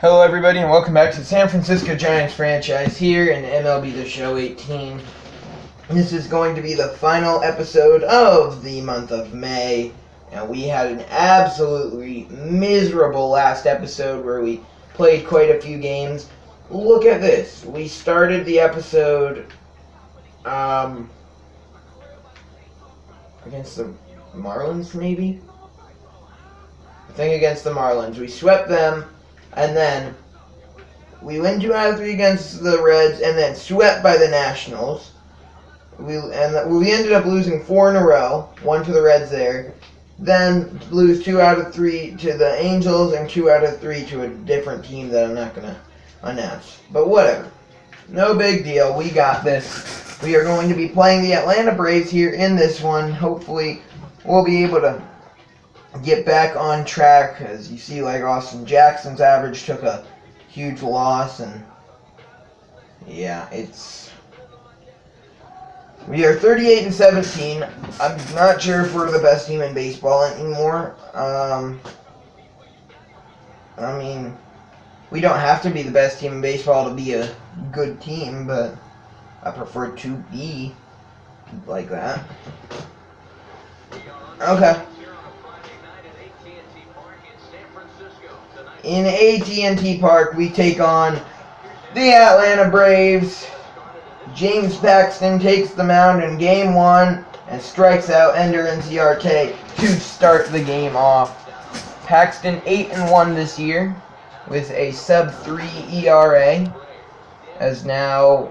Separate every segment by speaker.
Speaker 1: Hello everybody and welcome back to the San Francisco Giants franchise here in MLB The Show 18. This is going to be the final episode of the month of May. And we had an absolutely miserable last episode where we played quite a few games. Look at this. We started the episode against the Marlins, maybe? I think against the Marlins. We swept them. And then we win 2 out of 3 against the Reds, and then swept by the Nationals. We ended up losing 4 in a row, 1 to the Reds there. Then lose 2 out of 3 to the Angels, and 2 out of 3 to a different team that I'm not gonna announce. But whatever, no big deal. We got this. We are going to be playing the Atlanta Braves here in this one. Hopefully, we'll be able to get back on track. As you see, like Austin Jackson's average took a huge loss, and yeah, we are 38-17. I'm not sure if we're the best team in baseball anymore. I mean, we don't have to be the best team in baseball to be a good team, but I prefer to be like that. Okay. In AT&T Park, we take on the Atlanta Braves. James Paxton takes the mound in Game 1 and strikes out Ender Inciarte to start the game off. Paxton 8-1 this year with a sub-3 ERA. As now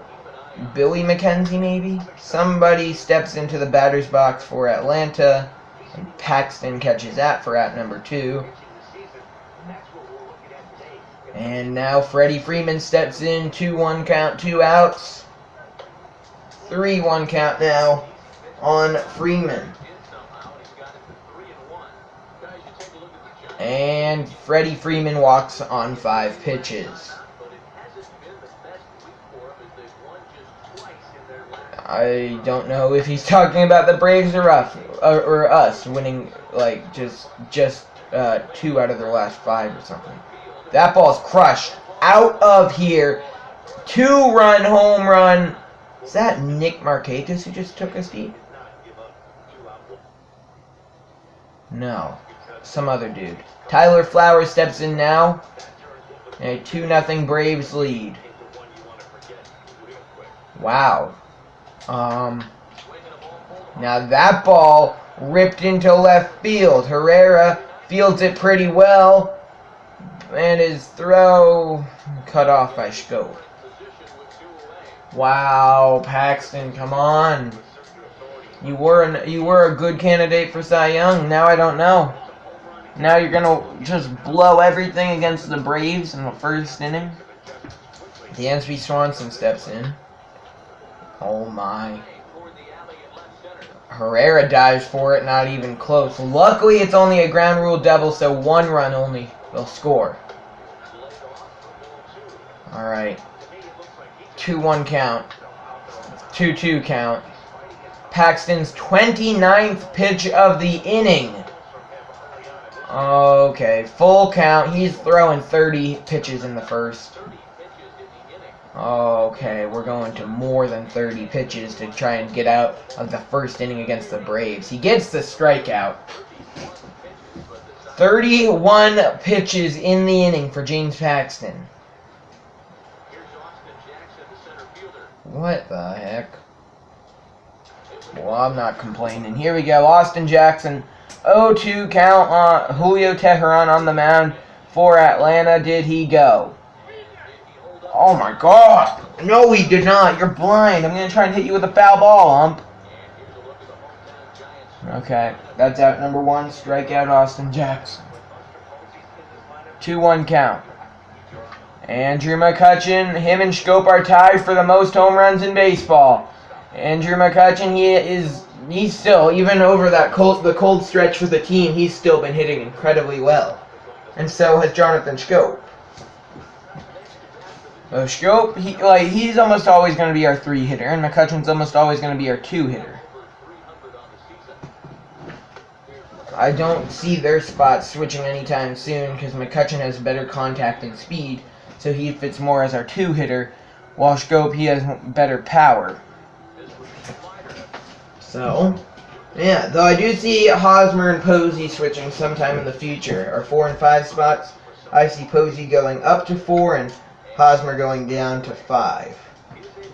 Speaker 1: Billy McKenzie, maybe? Somebody steps into the batter's box for Atlanta, and Paxton catches that for out number 2. And now Freddie Freeman steps in, 2-1 count, 2 outs. 3-1 count now on Freeman. And Freddie Freeman walks on 5 pitches. I don't know if he's talking about the Braves or us winning, like, just 2 out of their last 5 or something. That ball's crushed out of here. 2-run home run. Is that Nick Markakis who just took us deep? No. Some other dude. Tyler Flowers steps in now. A 2-0 Braves lead. Wow. Now that ball ripped into left field. Herrera fields it pretty well. And his throw cut off by Schoop. Wow, Paxton, come on. You were a good candidate for Cy Young. Now I don't know. Now you're gonna just blow everything against the Braves in the first inning. Dansby Swanson steps in. Oh my. Herrera dives for it, not even close. Luckily, it's only a ground rule double, so 1 run only. They'll score. Alright. 2-1 count. 2-2 count. Paxton's 29th pitch of the inning. Okay, full count. He's throwing 30 pitches in the first. Okay, we're going to more than 30 pitches to try and get out of the first inning against the Braves. He gets the strikeout. 31 pitches in the inning for James Paxton. What the heck? Well, I'm not complaining. Here we go. Austin Jackson. 0-2 count on Julio Teheran on the mound for Atlanta. Did he go? Oh my God. No, he did not. You're blind. I'm going to try and hit you with a foul ball, ump. Okay, that's out number 1. Strikeout Austin Jackson. 2-1 count. Andrew McCutchen, him and Schoop are tied for the most home runs in baseball. Andrew McCutchen, he's still, even over the cold stretch for the team, he's still been hitting incredibly well. And so has Jonathan Schoop. Schoop, he's almost always going to be our 3 hitter, and McCutchen's almost always going to be our 2 hitter. I don't see their spots switching anytime soon because McCutcheon has better contact and speed, so he fits more as our 2-hitter, while Schoop, he has better power. So, yeah, though I do see Hosmer and Posey switching sometime in the future. Our 4 and 5 spots, I see Posey going up to 4 and Hosmer going down to 5.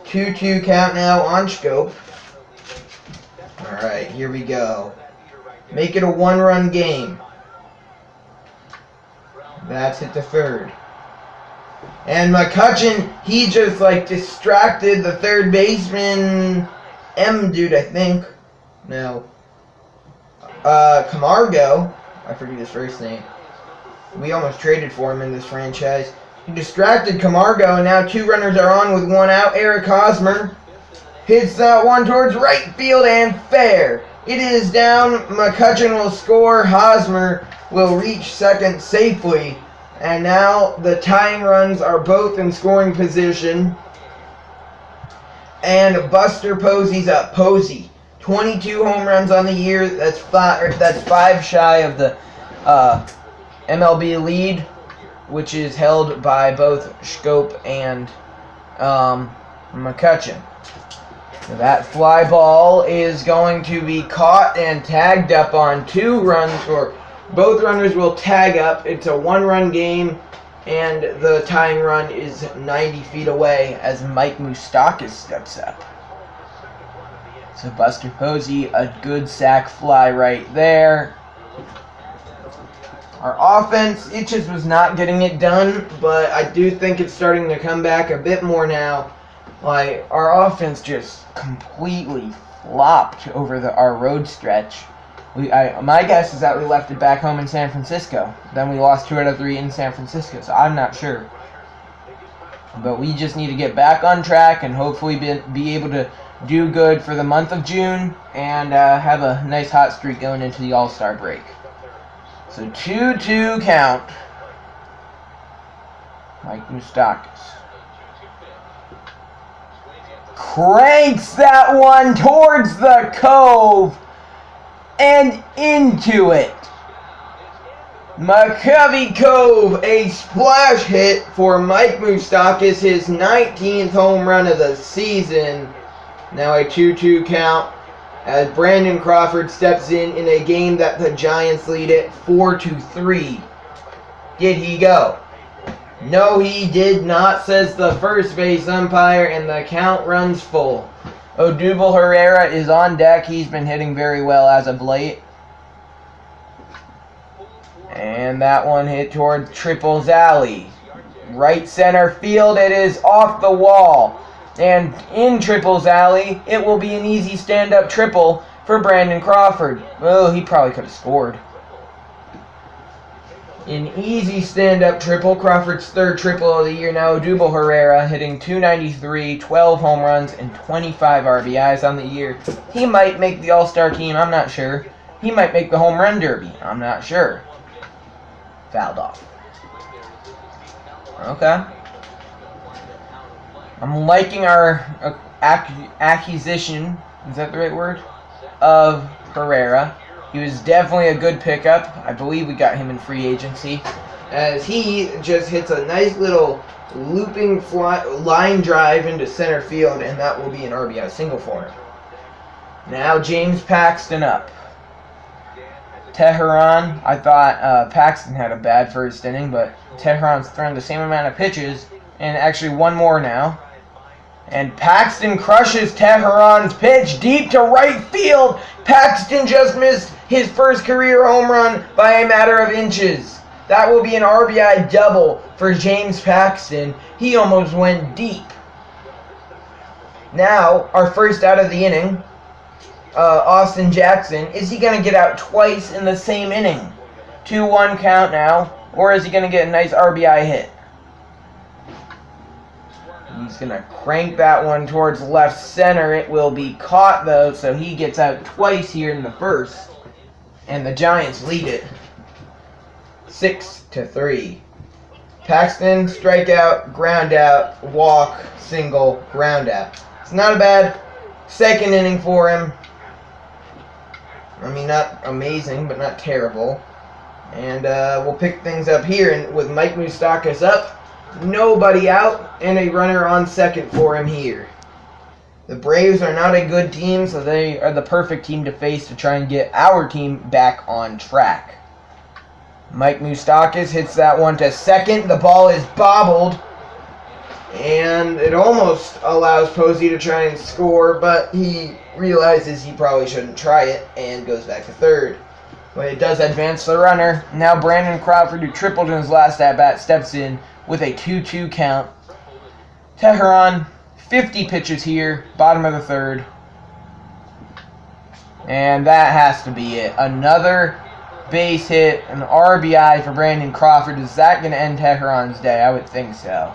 Speaker 1: 2-2 count now on Schoop. Alright, here we go. Make it a 1-run game. That's hit to third. And McCutcheon, he just like distracted the third baseman, dude, I think. No. Camargo. I forget his first name. We almost traded for him in this franchise. He distracted Camargo, and now 2 runners are on with 1 out. Eric Hosmer hits that one towards right field and fair. It is down. McCutcheon will score. Hosmer will reach second safely. And now the tying runs are both in scoring position. And Buster Posey's up. Posey, 22 home runs on the year. That's 5 shy of the MLB lead, which is held by both Schoop and McCutcheon. That fly ball is going to be caught and tagged up on 2 runs, or both runners will tag up. It's a 1-run game, and the tying run is 90 feet away as Mike Moustakas steps up. So Buster Posey, a good sac fly right there. Our offense, it just was not getting it done, but I do think it's starting to come back a bit more now. Like, our offense just completely flopped over our road stretch. My guess is that we left it back home in San Francisco. Then we lost 2 out of 3 in San Francisco, so I'm not sure. But we just need to get back on track and hopefully be able to do good for the month of June and have a nice hot streak going into the All-Star break. So 2-2 count. Mike Moustakas cranks that one towards the cove and into it. McCovey Cove, a splash hit for Mike Moustakas, his 19th home run of the season. Now a 2-2 count as Brandon Crawford steps in a game that the Giants lead it 4-3. Did he go? No, he did not, says the first base umpire, and the count runs full. Odubel Herrera is on deck. He's been hitting very well as of late. And that one hit toward Triple's alley. Right center field, it is off the wall. And in Triple's alley, it will be an easy stand-up triple for Brandon Crawford. Well, he probably could have scored. An easy stand-up triple, Crawford's 3rd triple of the year now. Odubel Herrera hitting .293, 12 home runs, and 25 RBIs on the year. He might make the All-Star team, I'm not sure. He might make the home run derby, I'm not sure. Fouled off. Okay. I'm liking our acquisition, is that the right word, of Herrera. He was definitely a good pickup. I believe we got him in free agency, as he just hits a nice little looping line drive into center field, and that will be an RBI single for him. Now James Paxton up. Teheran, I thought Paxton had a bad first inning, but Teheran's thrown the same amount of pitches, and actually one more now. And Paxton crushes Teheran's pitch deep to right field. Paxton just missed his first career home run by a matter of inches. That will be an RBI double for James Paxton. He almost went deep. Now, our first out of the inning, Austin Jackson. Is he going to get out twice in the same inning? 2-1 count now. Or is he going to get a nice RBI hit? He's going to crank that one towards left center. It will be caught, though, so he gets out twice here in the first. And the Giants lead it 6-3. Paxton, strikeout, ground out, walk, single, ground out. It's not a bad second inning for him. I mean, not amazing, but not terrible. And we'll pick things up here and with Mike Moustakas up, nobody out, and a runner on second for him here. The Braves are not a good team, so they are the perfect team to face to try and get our team back on track. Mike Moustakas hits that one to second. The ball is bobbled, and it almost allows Posey to try and score, but he realizes he probably shouldn't try it and goes back to third. But it does advance the runner. Now Brandon Crawford, who tripled in his last at-bat, steps in with a 2-2 count. Teheran, 50 pitches here, bottom of the third. And that has to be it. Another base hit, an RBI for Brandon Crawford. Is that going to end Teheran's day? I would think so.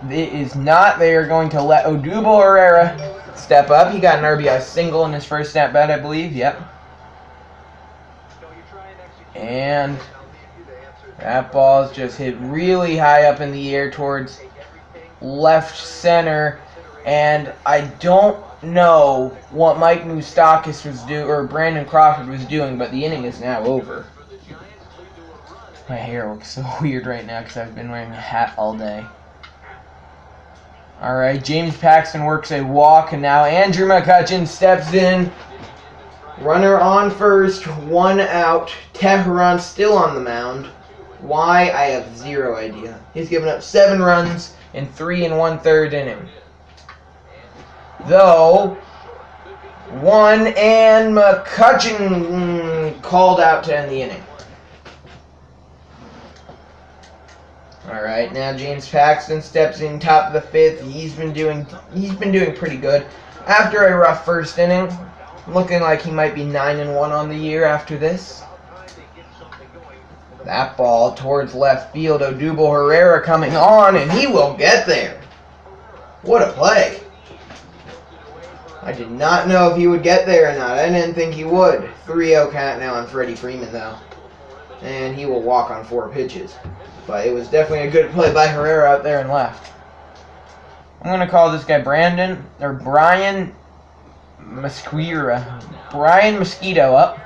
Speaker 1: It is not. They are going to let Odubel Herrera step up. He got an RBI single in his first at-bat, I believe. Yep. And that ball is just hit really high up in the air towards left center. And I don't know what Mike Moustakas was doing, or Brandon Crawford was doing, but the inning is now over. My hair looks so weird right now because I've been wearing a hat all day. Alright, James Paxton works a walk, and now Andrew McCutchen steps in. Runner on first, one out. Teheran still on the mound. Why? I have zero idea. He's given up 7 runs in 3 1/3 inning. Though, one and McCutchen called out to end the inning. Alright, now James Paxton steps in top of the 5th. He's been doing pretty good. After a rough first inning, looking like he might be 9-1 on the year after this. That ball towards left field. Odubel Herrera coming on, and he will get there. What a play. I did not know if he would get there or not. I didn't think he would. 3-0 count now on Freddie Freeman, though. And he will walk on 4 pitches. But it was definitely a good play by Herrera out there and left. I'm going to call this guy Brian Mosquito. Brian Mosquito up.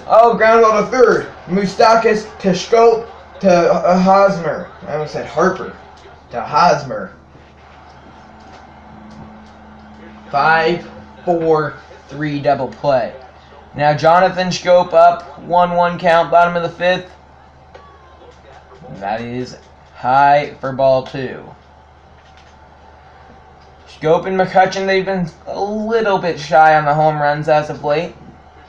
Speaker 1: Oh, ground ball to third. Moustakas to Scope to Hosmer. I almost said Harper. To Hosmer. 5-4-3 double play. Now Jonathan Scope up. 1-1 count, bottom of the 5th. That is high for ball 2. Scope and McCutchen, they've been a little bit shy on the home runs as of late.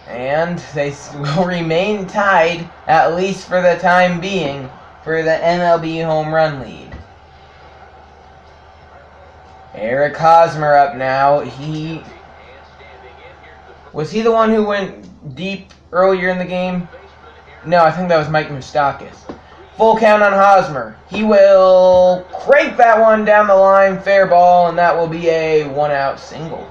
Speaker 1: And they will remain tied, at least for the time being, for the MLB home run lead. Eric Hosmer up now. Was he the one who went deep earlier in the game? No, I think that was Mike Moustakas. Full count on Hosmer. He will crank that one down the line, fair ball, and that will be a 1-out single.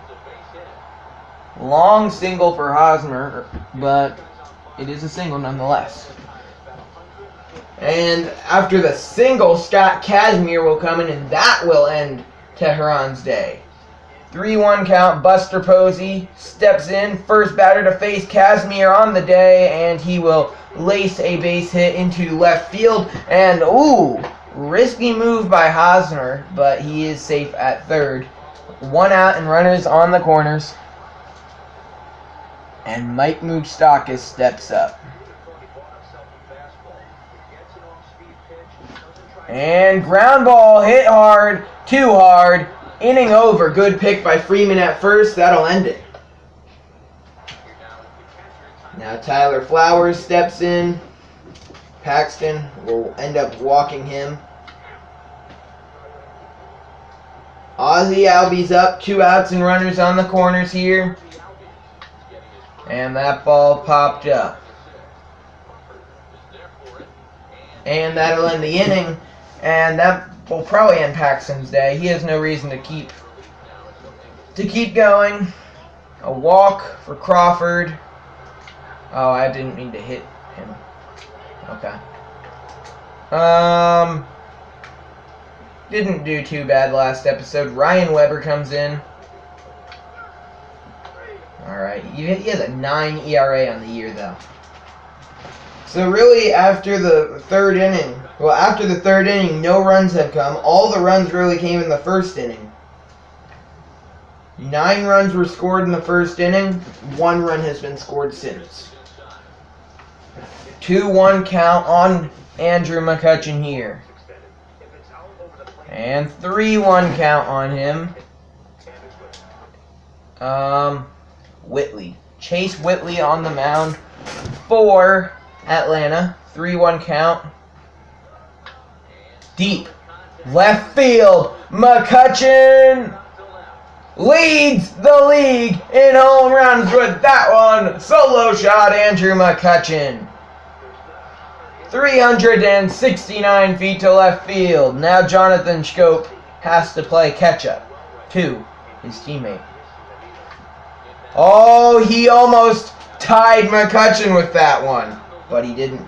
Speaker 1: Long single for Hosmer, but it is a single nonetheless. And after the single, Scott Kazmir will come in, and that will end Teheran's day. 3-1 count, Buster Posey steps in, first batter to face Kazmir on the day, and he will lace a base hit into left field. And, ooh, risky move by Hosmer, but he is safe at third. 1 out and runners on the corners. And Mike Moustakas steps up. And ground ball hit hard, too hard. Inning over. Good pick by Freeman at first. That'll end it. Now Tyler Flowers steps in. Paxton will end up walking him. Ozzie Albies up. 2 outs and runners on the corners here. And that ball popped up. And that'll end the inning. And that will probably end Paxton's day. He has no reason to keep going. A walk for Crawford. Oh, I didn't mean to hit him. Okay. Didn't do too bad last episode. Ryan Weber comes in. All Alright, he has a 9 ERA on the year, though. So really, after the third inning, no runs have come. All the runs really came in the first inning. 9 runs were scored in the first inning. 1 run has been scored since. 2-1 count on Andrew McCutchen here. And 3-1 count on him. Whitley. Chase Whitley on the mound for Atlanta. 3-1 count. Deep. Left field. McCutchen leads the league in home runs with that one. Solo shot, Andrew McCutchen. 369 feet to left field. Now Jonathan Schoop has to play catch-up to his teammate. Oh, he almost tied McCutchen with that one, but he didn't.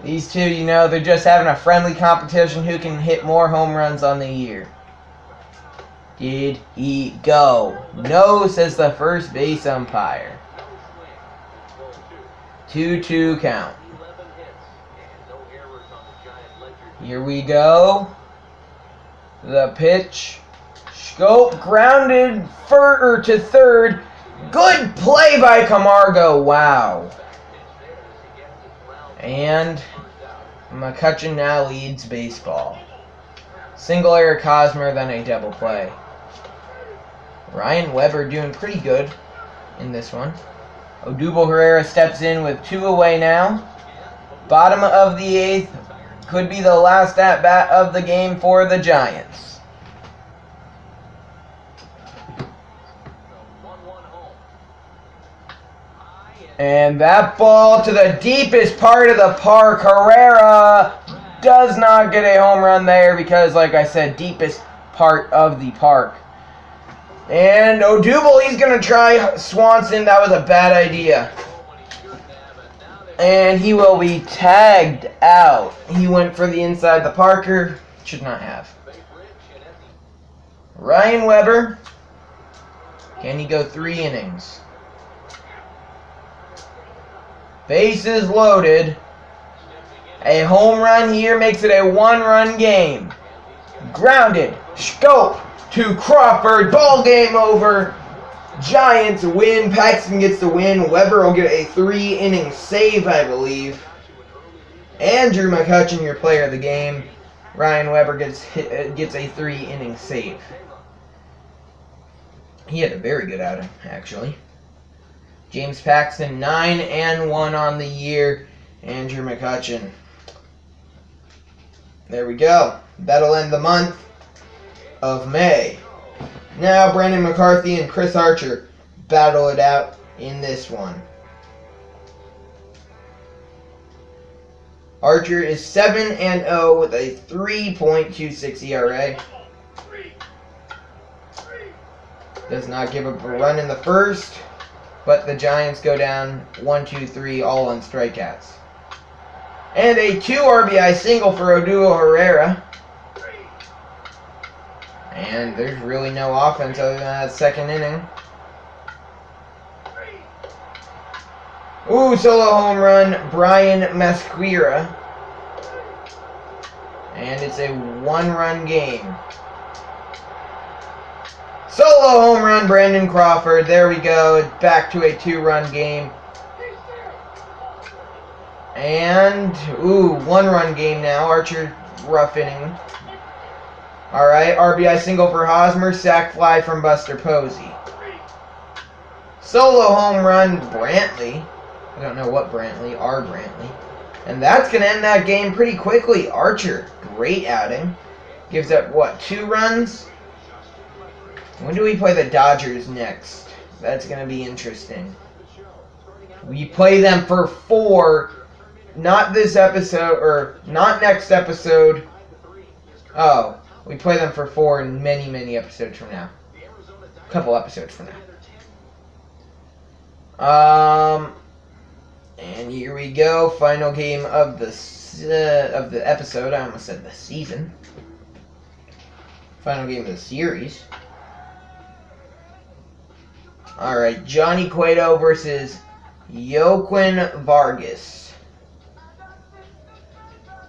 Speaker 1: These two, you know, they're just having a friendly competition who can hit more home runs on the year. Did he go? No, says the first base umpire. 2-2 count. Here we go. The pitch. Schoop grounded to third. Good play by Camargo. Wow. And McCutchen now leads baseball. Single Eric Hosmer, then a double play. Ryan Weber doing pretty good in this one. Odubel Herrera steps in with 2 away now. Bottom of the 8th. Could be the last at-bat of the game for the Giants. And that ball to the deepest part of the park. Herrera does not get a home run there because, like I said, deepest part of the park. And Odubel, he's going to try Swanson. That was a bad idea. And he will be tagged out. He went for the inside the Parker. Should not have. Ryan Weber. Can he go 3 innings? Bases loaded. A home run here makes it a 1-run game. Grounded. Schoop to Crawford. Ball game over. Giants win. Paxton gets the win. Weber will get a 3-inning save, I believe. Andrew McCutchen, your player of the game. Ryan Weber gets a 3-inning save. He had a very good outing, actually. James Paxton, 9-1 on the year. Andrew McCutchen. There we go. That'll end the month of May. Now Brandon McCarthy and Chris Archer battle it out in this one. Archer is 7-0 with a 3.26 ERA. Does not give up a run in the first, but the Giants go down 1-2-3 all on strikeouts. And a 2 RBI single for Odubel Herrera. And there's really no offense other than that second inning. Ooh, solo home run, Brian Masquera. And it's a 1-run game. Solo home run, Brandon Crawford. There we go. Back to a 2-run game. And, 1-run game now. Archer, rough inning. Alright, RBI single for Hosmer. Sac fly from Buster Posey. Solo home run, Brantley. I don't know what Brantley. Brantley. And that's going to end that game pretty quickly. Archer, great outing. Gives up, 2 runs? When do we play the Dodgers next? That's going to be interesting. We play them for 4. Not this episode, or not next episode. Oh, we play them for 4 in many, many episodes from now. A couple episodes from now. And here we go. Final game of the episode. I almost said the season. Final game of the series. Alright, Johnny Cueto versus Joaquin Vargas.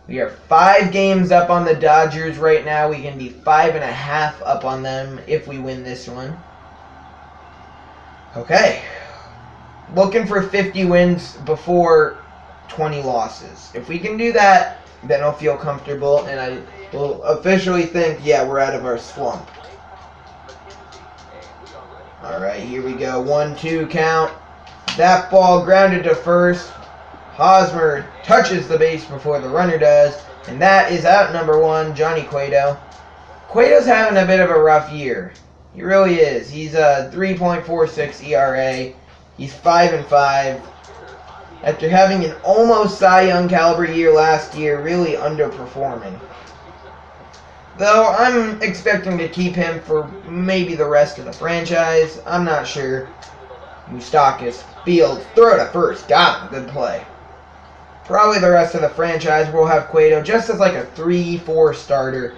Speaker 1: We are 5 games up on the Dodgers right now. We can be 5.5 up on them if we win this one. Okay. Looking for 50 wins before 20 losses. If we can do that, then I'll feel comfortable, and I will officially think, yeah, we're out of our slump. Alright, here we go. 1-2 count. That ball grounded to first. Hosmer touches the base before the runner does, and that is out number 1, Johnny Cueto. Cueto's having a bit of a rough year. He really is. He's a 3.46 ERA. He's 5-5. After having an almost Cy Young caliber year last year, really underperforming. Though I'm expecting to keep him for maybe the rest of the franchise. I'm not sure. Moustakas, Fields, throw to first. Got him. Good play. Probably the rest of the franchise will have Cueto just as like a 3-4 starter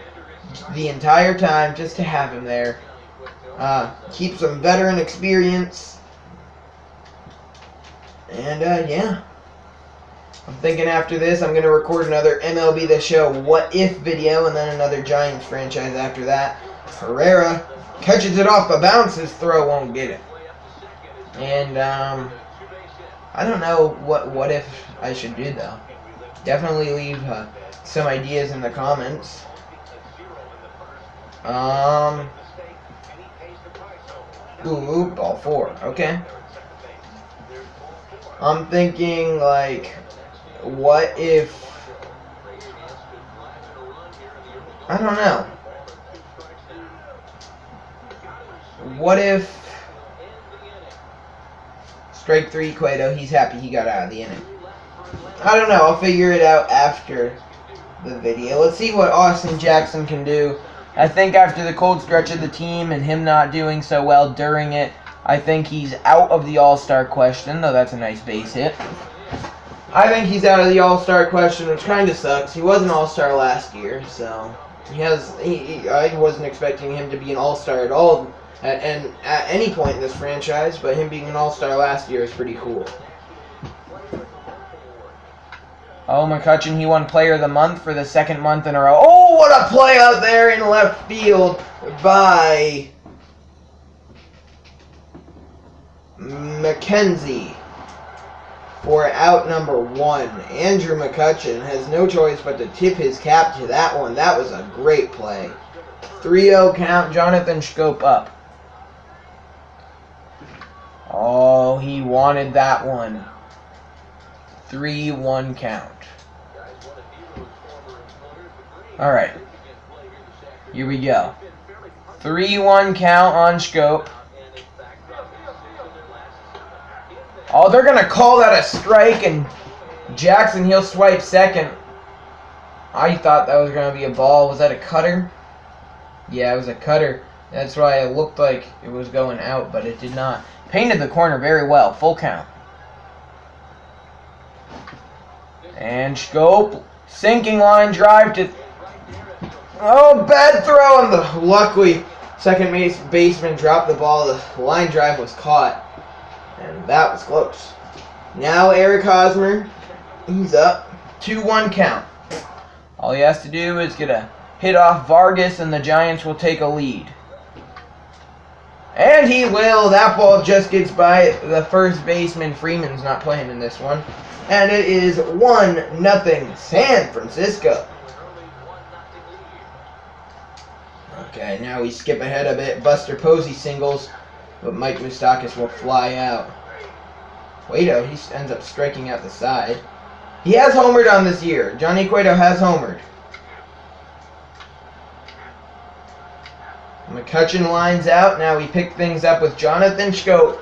Speaker 1: the entire time, just to have him there. Keep some veteran experience. And, yeah. I'm thinking after this, I'm going to record another MLB The Show What If video, and then another Giants franchise after that. Herrera catches it off the bounce. His throw won't get it. And, I don't know what if I should do, though. Definitely leave some ideas in the comments. Ooh, ball 4. Okay. I'm thinking, like, what if... I don't know. What if... Strike 3, Cueto. He's happy he got out of the inning. I don't know. I'll figure it out after the video. Let's see what Austin Jackson can do. I think after the cold stretch of the team and him not doing so well during it, I think he's out of the All-Star question, though that's a nice base hit. I think he's out of the All-Star question, which kind of sucks. He was an All-Star last year, so I wasn't expecting him to be an All-Star at all at any point in this franchise, but him being an All-Star last year is pretty cool. Oh, McCutchen, he won Player of the Month for the 2nd month in a row. Oh, what a play out there in left field by McKenzie for out number 1. Andrew McCutchen has no choice but to tip his cap to that one. That was a great play. 3-0 count. Jonathan Schoop up. Oh, he wanted that one. 3-1 count. Alright. Here we go. 3-1 count on Schoop. Oh, they're going to call that a strike, and Jackson, he'll swipe second. I thought that was going to be a ball. Was that a cutter? Yeah, it was a cutter. That's why it looked like it was going out, but it did not. Painted the corner very well. Full count. And Schoop, sinking line drive to... Oh, bad throw, and the luckily second baseman dropped the ball. The line drive was caught. And that was close. Now Eric Hosmer, he's up. 2-1 count. All he has to do is get a hit off Vargas, and the Giants will take a lead. And he will. That ball just gets by the first baseman. Freeman's not playing in this one. And it is 1-0 San Francisco. Okay, now we skip ahead a bit. Buster Posey singles, but Mike Moustakas will fly out. Cueto, he ends up striking out the side. He has homered on this year. Johnny Cueto has homered. McCutchen lines out. Now we pick things up with Jonathan Schoop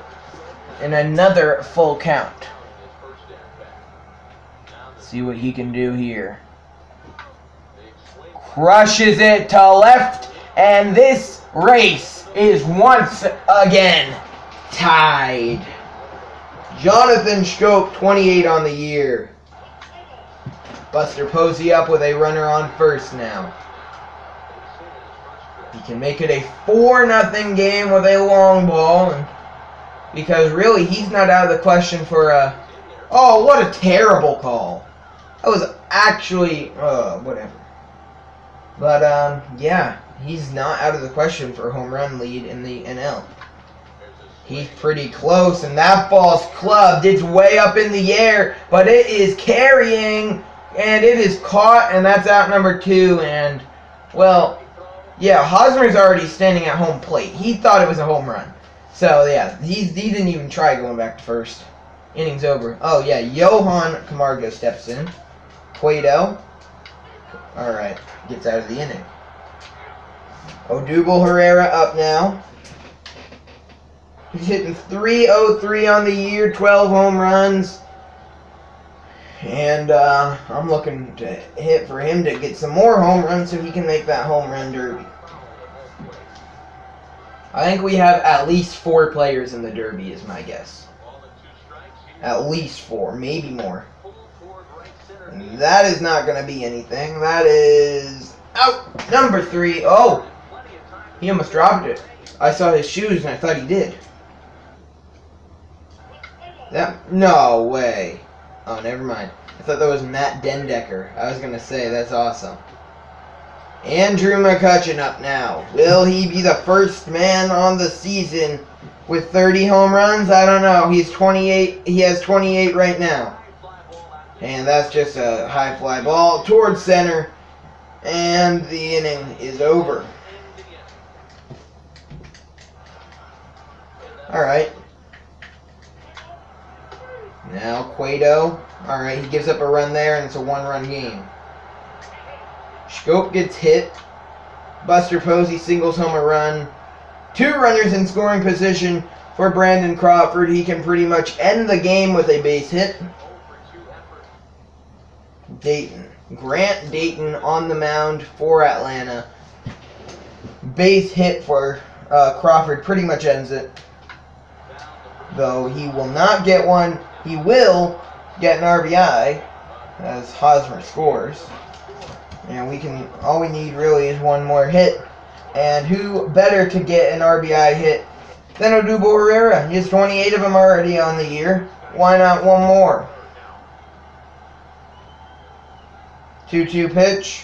Speaker 1: in another full count. See what he can do here. Crushes it to left, and this race is once again tied. Jonathan Schoop, 28 on the year. Buster Posey up with a runner on first now. He can make it a 4-0 game with a long ball, and because really he's not out of the question for a... Oh, what a terrible call. That was actually... whatever. But, yeah, he's not out of the question for a home run lead in the NL. He's pretty close, and that ball's clubbed. It's way up in the air, but it is carrying, and it is caught, and that's out number 2, and, well, yeah, Hosmer's already standing at home plate. He thought it was a home run. So, yeah, he didn't even try going back to first. Inning's over. Oh, yeah, Johan Camargo steps in. Cueto. Alright, gets out of the inning. Odubel Herrera up now. He's hitting .303 on the year, 12 home runs. And I'm looking to hit for him to get some more home runs so he can make that home run derby. I think we have at least 4 players in the derby is my guess. At least 4, maybe more. And that is not going to be anything. That is out. Number 3. Oh, he almost dropped it. I saw his shoes and I thought he did. No way. Oh, never mind. I thought that was Matt Dendecker. I was going to say, that's awesome. Andrew McCutchen up now. Will he be the first man on the season with 30 home runs? I don't know. He's 28. He has 28 right now. And that's just a high fly ball towards center. And the inning is over. Alright. Now Cueto. Alright, he gives up a run there, and it's a 1-run game. Schoop gets hit. Buster Posey singles home a run. 2 runners in scoring position for Brandon Crawford. He can pretty much end the game with a base hit. Grant Dayton on the mound for Atlanta. Base hit for Crawford pretty much ends it. Though he will not get one. He will get an RBI as Hosmer scores. And all we need really is one more hit. And who better to get an RBI hit than Odubel Herrera? He has 28 of them already on the year. Why not one more? 2-2 pitch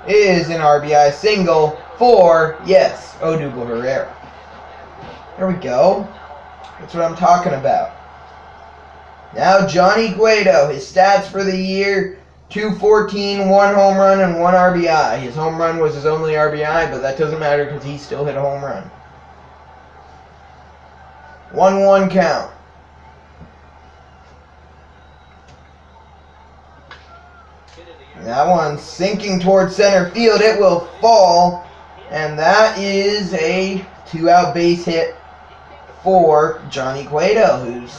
Speaker 1: is an RBI single for, yes, Odubel Herrera. There we go. That's what I'm talking about. Now Johnny Cueto, his stats for the year, 214, 1 home run, and 1 RBI. His home run was his only RBI, but that doesn't matter because he still hit a home run. 1-1 count. That one's sinking towards center field. It will fall, and that is a 2-out base hit for Johnny Cueto, who's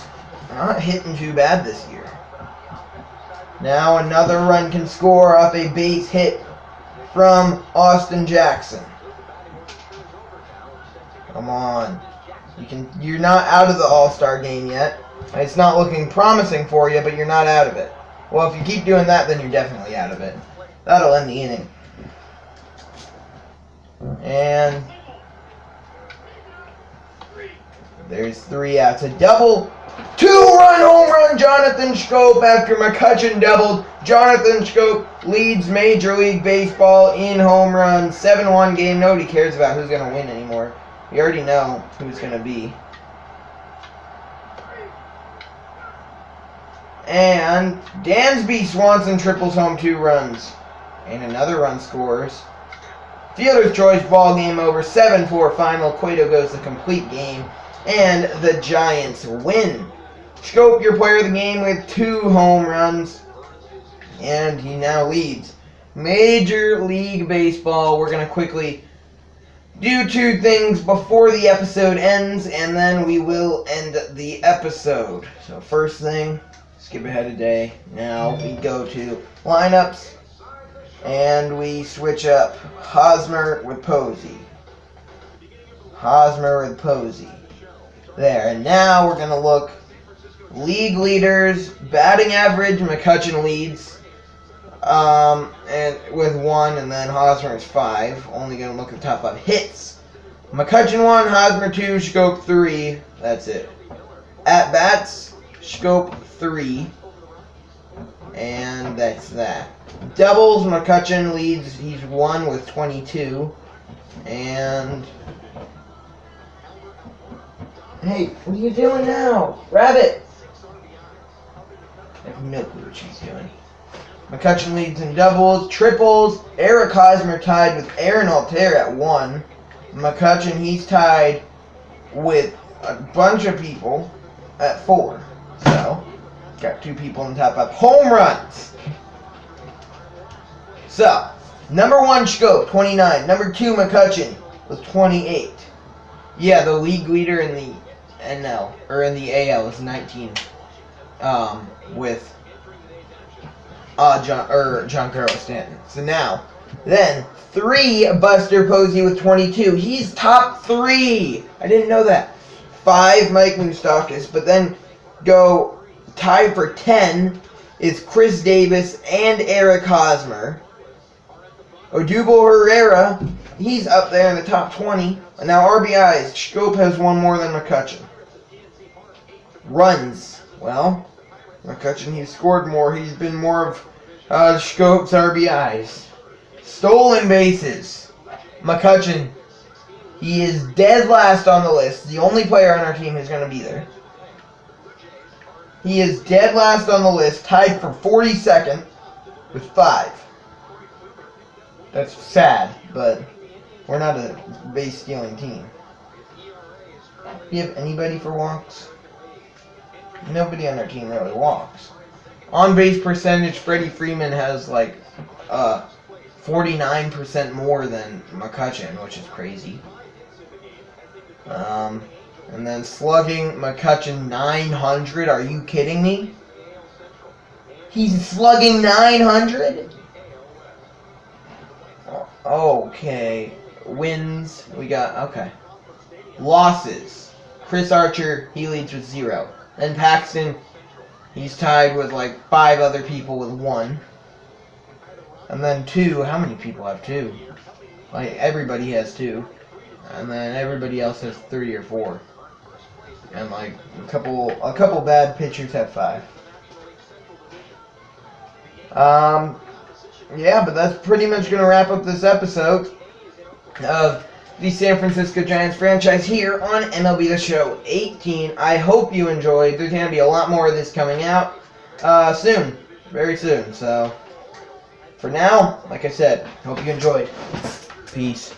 Speaker 1: not hitting too bad this year. Now another run can score off a base hit from Austin Jackson. Come on. You're not out of the All-Star game yet. It's not looking promising for you, but you're not out of it. Well, if you keep doing that, then you're definitely out of it. That'll end the inning. And there's 3 outs. A double. 2-run home run, Jonathan Schoop after McCutchen doubled. Jonathan Schoop leads Major League Baseball in home runs. 7-1 game. Nobody cares about who's going to win anymore. We already know who's going to be. And Dansby Swanson triples home 2 runs. And another run scores. Fielder's choice, ball game over. 7-4 final. Cueto goes the complete game. And the Giants win. Schoop, your player of the game, with 2 home runs. And he now leads Major League Baseball. We're going to quickly do 2 things before the episode ends, and then we will end the episode. So first thing, skip ahead a day. Now we go to lineups, and we switch up Hosmer with Posey. Hosmer with Posey. There, and now we're going to look league leaders, batting average. McCutchen leads and with 1, and then Hosmer is 5. Only going to look at the top 5 hits. McCutchen 1, Hosmer 2, Schoop 3, That's it. At bats, scope 3. And that's that. Doubles, McCutcheon leads. He's 1 with 22. And... Hey, what are you doing now? Rabbit! I have no clue what she's doing. McCutcheon leads in doubles. Triples, Eric Hosmer tied with Aaron Altair at 1. McCutcheon, he's tied with a bunch of people at 4. So, got 2 people in the top 5. Home runs! So, number 1, Schoop, 29. Number 2, McCutcheon, with 28. Yeah, the league leader in the NL, or in the AL, is 19. With Giancarlo Stanton. So now, then 3, Buster Posey with 22. He's top 3. I didn't know that. 5, Mike Moustakas. But then go tied for 10 is Chris Davis and Eric Hosmer. Odubel Herrera, he's up there in the top 20. And now RBIs, Schoop has 1 more than McCutcheon. Runs, well, McCutcheon, he's scored more. He's been more of Schoop's RBIs. Stolen bases, McCutcheon, he is dead last on the list. The only player on our team who's going to be there. He is dead last on the list, tied for 42nd with 5. That's sad, but we're not a base-stealing team. Do you have anybody for walks? Nobody on our team really walks. On-base percentage, Freddie Freeman has like 49% more than McCutcheon, which is crazy. And then slugging, McCutcheon 900. Are you kidding me? He's slugging 900? Okay. Wins, we got, okay. Losses. Chris Archer, he leads with 0. Then Paxton, he's tied with like 5 other people with 1. And then 2, how many people have 2? Like, everybody has 2. And then everybody else has 3 or 4. And like, a couple bad pitchers have 5. Yeah, but that's pretty much going to wrap up this episode of the San Francisco Giants franchise here on MLB The Show 18. I hope you enjoyed. There's going to be a lot more of this coming out soon. Very soon. So, for now, like I said, hope you enjoyed. Peace.